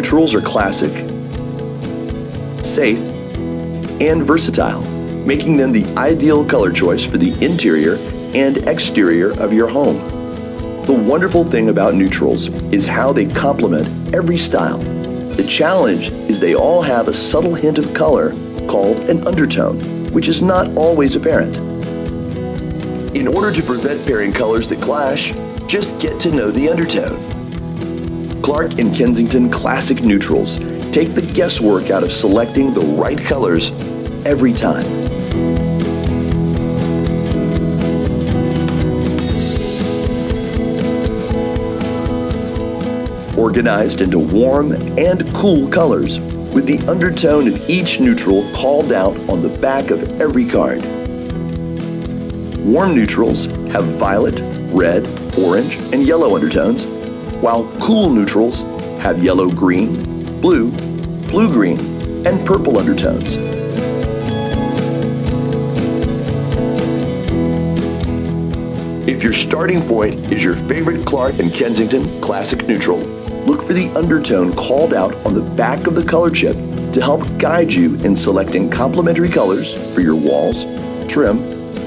neutrals are classic, safe, and versatile, making them the ideal color choice for the interior and exterior of your home. The wonderful thing about neutrals is how they complement every style. The challenge is they all have a subtle hint of color called an undertone, which is not always apparent. In order to prevent pairing colors that clash, just get to know the undertone. Clark & Kensington Classic Neutrals take the guesswork out of selecting the right colors every time. Organized into warm and cool colors, with the undertone of each neutral called out on the back of every card. Warm neutrals have violet, red, orange, and yellow undertones, while cool neutrals have yellow-green, blue, blue-green, and purple undertones. If your starting point is your favorite Clark & Kensington Classic Neutral, look for the undertone called out on the back of the color chip to help guide you in selecting complementary colors for your walls, trim,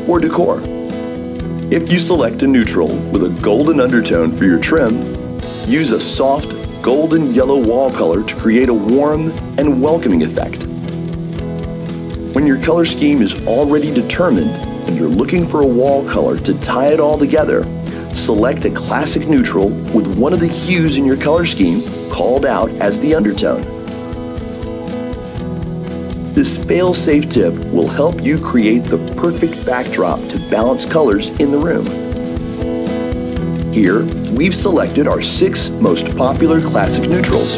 or decor. If you select a neutral with a golden undertone for your trim, use a soft golden yellow wall color to create a warm and welcoming effect. When your color scheme is already determined and you're looking for a wall color to tie it all together, select a classic neutral with one of the hues in your color scheme called out as the undertone. This fail-safe tip will help you create the perfect backdrop to balance colors in the room. Here, we've selected our 6 most popular classic neutrals.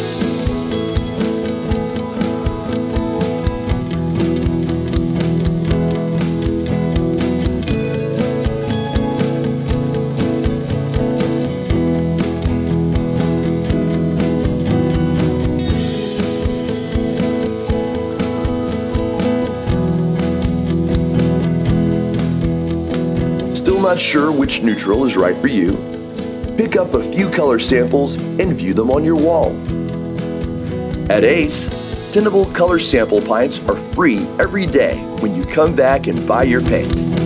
Not sure which neutral is right for you? Pick up a few color samples and view them on your wall. At Ace, tintable color sample pints are free every day when you come back and buy your paint.